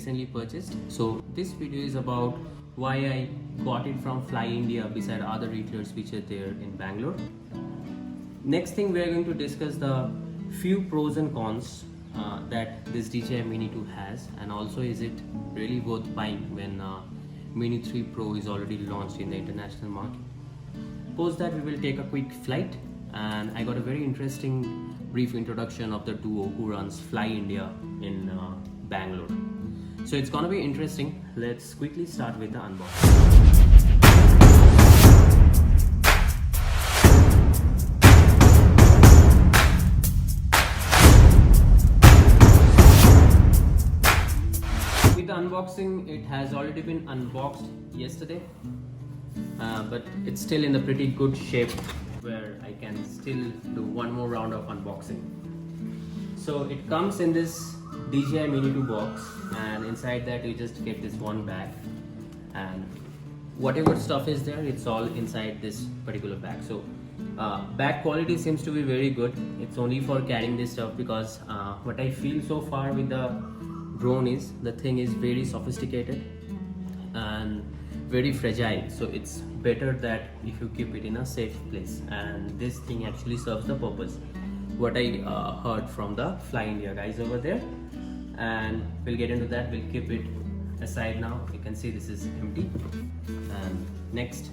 recently purchased. So this video is about why I got it from Fly India beside other retailers which are there in Bangalore. Next thing, we are going to discuss the few pros and cons that this DJI Mini 2 has, and also is it really worth buying when Mini 3 Pro is already launched in the international market. Post that, we will take a quick flight, and I got a very interesting brief introduction of the duo who runs Fly India in Bangalore. So it's gonna be interesting. Let's quickly start with the unboxing. Unboxing, it has already been unboxed yesterday, but it's still in a pretty good shape where I can still do one more round of unboxing. So it comes in this DJI Mini 2 box, and inside that you just get this one bag, and whatever stuff is there, it's all inside this particular bag. So bag quality seems to be very good. It's only for carrying this stuff because what I feel so far with the drone is the thing is very sophisticated and very fragile, so it's better that if you keep it in a safe place, and this thing actually serves the purpose, what I heard from the Fly India guys over there. And we'll get into that. We'll keep it aside now. You can see this is empty. And next,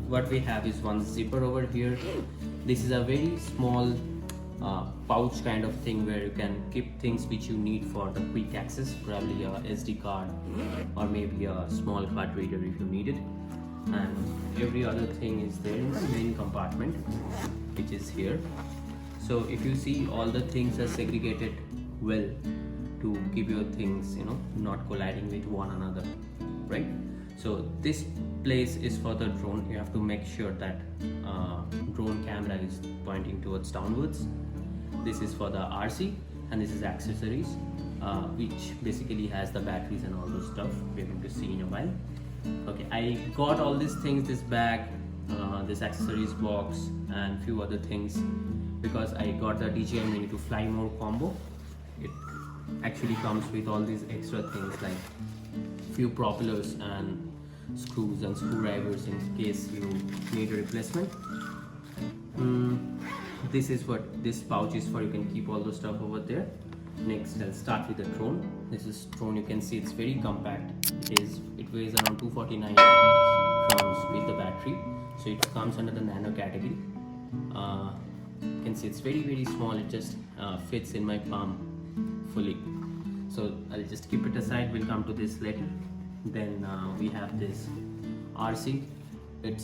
what we have is one zipper over here. This is a very small pouch kind of thing where you can keep things which you need for the quick access, probably a SD card or maybe a small card reader if you need it. And every other thing is there in the main compartment, which is here. So if you see, all the things are segregated well to keep your things, not colliding with one another, right? So this place is for the drone. You have to make sure that drone camera is pointing towards downwards. This is for the RC, and this is accessories, which basically has the batteries and all those stuff we're going to see in a while. Okay, I got all these things, this bag, this accessories box, and few other things because I got the DJI Mini to Fly More combo. It actually comes with all these extra things like few propellers and screws and screwdrivers in case you need a replacement. This is what this pouch is for. You can keep all the stuff over there. Next, I'll start with the drone. This is drone. You can see it's very compact. It weighs around 249 grams with the battery. So it comes under the nano category. You can see it's very small. It just fits in my palm fully. So I'll just keep it aside. We'll come to this later. Then we have this RC. It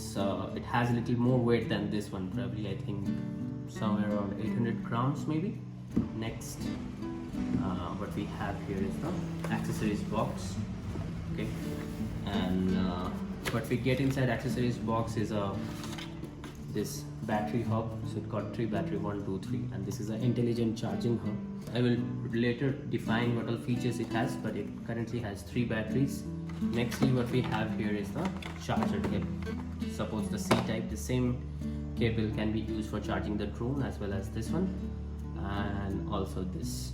has a little more weight than this one, probably I think somewhere around 800 grams maybe. Next, what we have here is the accessories box. Okay, and what we get inside accessories box is this battery hub. So it got 3 battery, 1, 2, 3, and this is an intelligent charging hub. I will later define what all features it has, but it currently has 3 batteries. Nextly, what we have here is the charger cable. Supports the C-type. The same cable can be used for charging the drone as well as this one, and also this.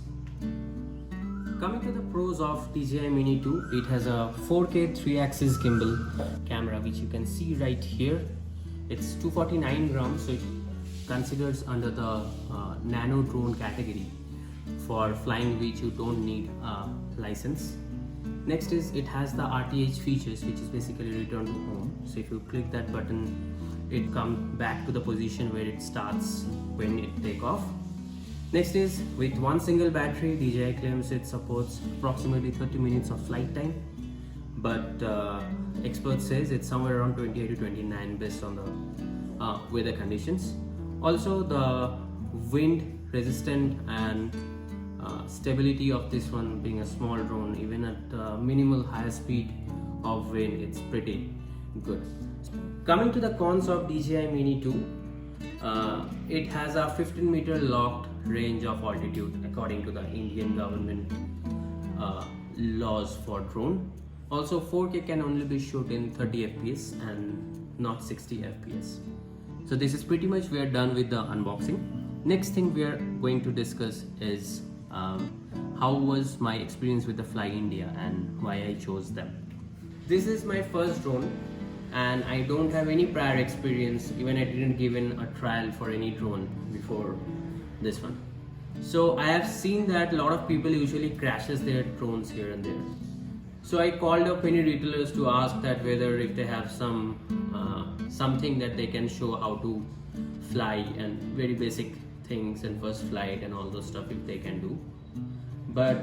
Coming to the pros of DJI Mini 2, it has a 4K 3-axis gimbal camera, which you can see right here. It's 249 grams, so it considers under the nano drone category for flying, which you don't need a license. Next is it has the RTH features, which is basically return to home. So if you click that button, it comes back to the position where it starts when it take off. Next is, with one single battery, DJI claims it supports approximately 30 minutes of flight time, but expert says it's somewhere around 28 to 29 based on the weather conditions. Also, the wind resistant and stability of this one, being a small drone, even at minimal higher speed of wind, it's pretty good. Coming to the cons of DJI Mini 2, it has a 15-meter locked range of altitude according to the Indian government laws for drone. Also, 4K can only be shot in 30 FPS and not 60 FPS. So this is pretty much, we are done with the unboxing. Next thing we are going to discuss is how was my experience with the Fly India and why I chose them. This is my first drone and I don't have any prior experience. Even I didn't give in a trial for any drone before this one. So I have seen that a lot of people usually crashes their drones here and there. So I called up any retailers to ask that whether if they have something that they can show how to fly and very basic things and first flight and all those stuff if they can do. But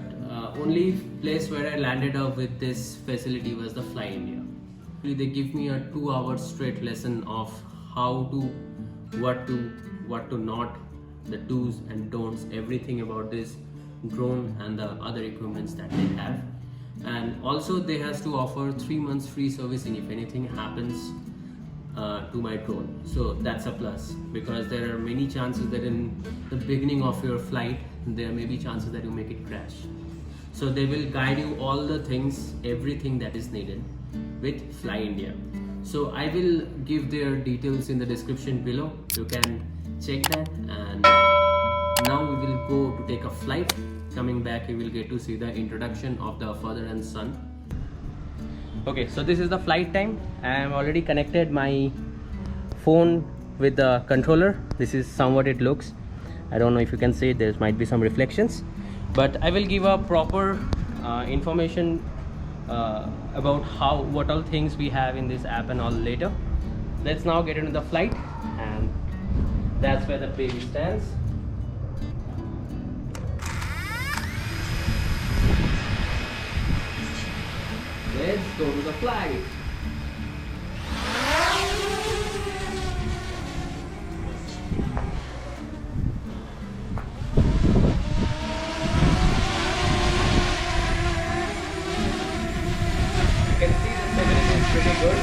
only place where I landed up with this facility was the Fly India. They give me a 2-hour straight lesson of how to, what to not, the do's and don'ts, everything about this drone and the other equipments that they have. And also they has to offer 3 months free servicing if anything happens to my drone. So that's a plus, because there are many chances that in the beginning of your flight there may be chances that you make it crash. So they will guide you all the things, everything that is needed with Fly India. So I will give their details in the description below. You can check that. And now we will go to take a flight. Coming back, you will get to see the introduction of the father and son. Okay, so this is the flight time. I am already connected my phone with the controller. This is somewhat it looks. I don't know if you can see, there might be some reflections, but I will give a proper information about what all things we have in this app and all later. Let's now get into the flight, and that's where the baby stands. Let's go to the flight. You can see the stability is pretty good.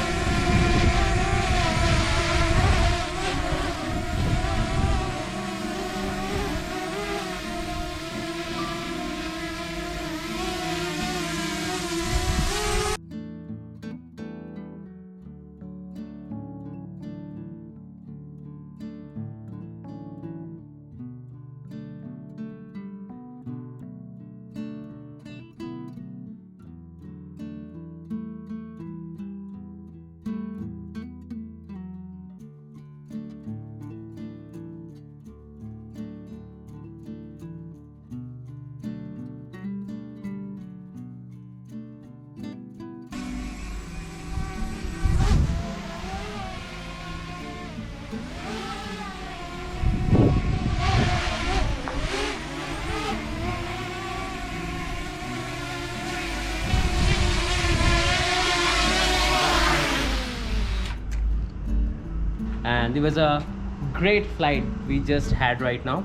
And it was a great flight we just had right now.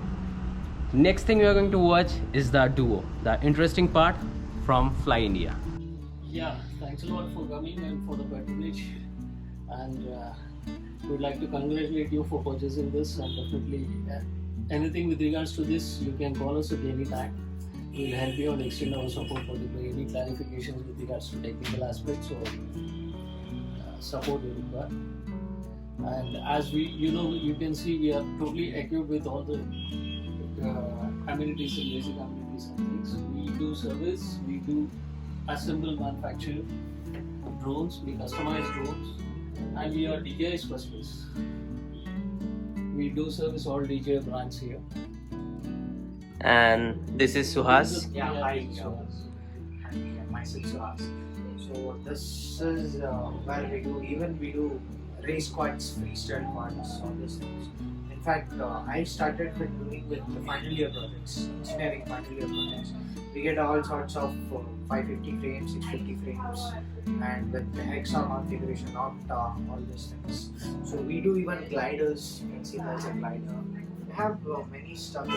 Next thing we are going to watch is the duo, the interesting part from Fly India. Yeah, thanks a lot for coming and for the patronage, and we'd like to congratulate you for purchasing this, and definitely anything with regards to this you can call us at any time. We'll help you and extend our support, particularly any clarifications with regards to technical aspects or support you require. And as you can see, we are totally equipped with all the amenities and basic amenities and things. We do service, we do assemble, manufacture drones, we customize drones, and we are DJI specialists. We do service all DJI brands here. And this is Suhas. Yeah, hi, and myself Suhas. So this is where we do race quads, freestyle quads, all these things. In fact, I started doing with the final year projects, engineering final year projects. We get all sorts of 550 frames, 650 frames, and with the hexa configuration, not all these things. So we do even gliders. You can see there's a glider. We have many stuff,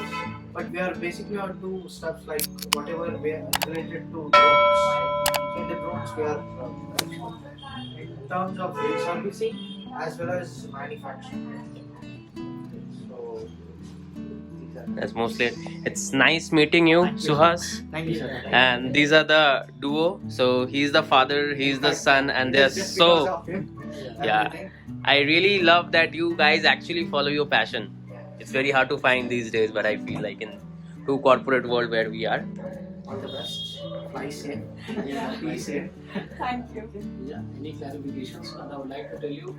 but we are basically on to stuff like whatever we are related to drones. So in the drones we are in terms of servicing as well as manufacturing. So That's mostly it. It's nice meeting you, Suhas. Thank you, sir. And these are the duo. So he's the father, he's the son, and they're Just so. because of him, Yeah, everything. I really love that you guys actually follow your passion. It's very hard to find these days, but I feel like in to corporate world where we are. All the best. Fly safe. Yeah, Be safe. Thank you. Yeah, any clarifications? And I would like to tell you,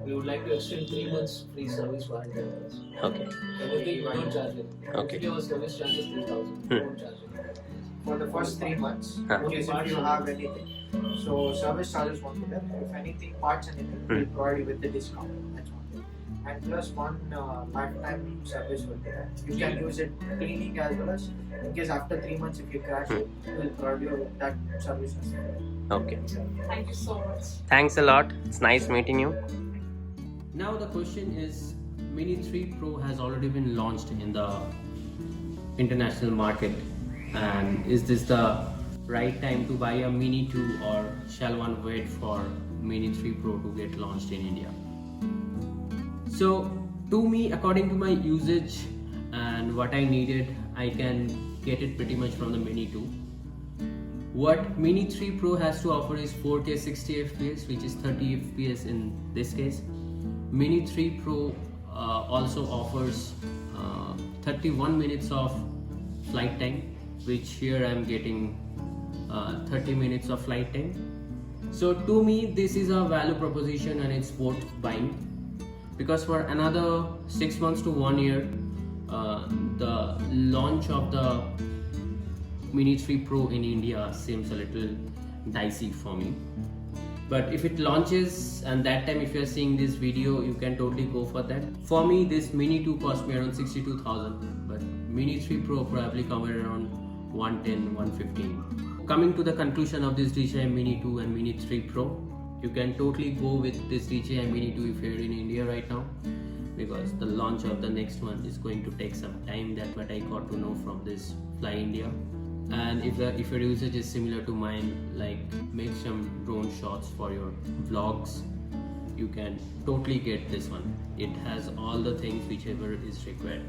we would like to extend 3 months free service warranty on this. Okay. Anything, we don't charge it. Okay. Actually, our service charge is 3,000. We don't charge it. For the first 3 months, Huh. in case if you have anything. So service charges won't be there. If anything, parts anything, we'll provide you with the discount. That's one thing. And plus one lifetime service will be there. You can use it cleaning as well as in case after 3 months if you crash it, we'll provide you with that service as well. Okay. Thank you so much. Thanks a lot. It's nice meeting you. Now the question is, Mini 3 Pro has already been launched in the international market, and is this the right time to buy a Mini 2, or shall one wait for Mini 3 Pro to get launched in India? So to me, according to my usage and what I needed, I can get it pretty much from the Mini 2. What Mini 3 Pro has to offer is 4K 60 FPS, which is 30 FPS in this case. Mini 3 Pro also offers 31 minutes of flight time, which here I am getting 30 minutes of flight time. So to me, this is a value proposition and it's worth buying, because for another 6 months to 1 year, the launch of the Mini 3 Pro in India seems a little dicey for me. But if it launches, and that time if you are seeing this video, you can totally go for that. For me, this Mini 2 cost me around 62,000, but Mini 3 Pro probably come around 110, 115. Coming to the conclusion of this DJI Mini 2 and Mini 3 Pro, you can totally go with this DJI Mini 2 if you're in India right now, because the launch of the next one is going to take some time. That's what I got to know from this Fly India. And if your usage is similar to mine, like make some drone shots for your vlogs, you can totally get this one. It has all the things whichever is required.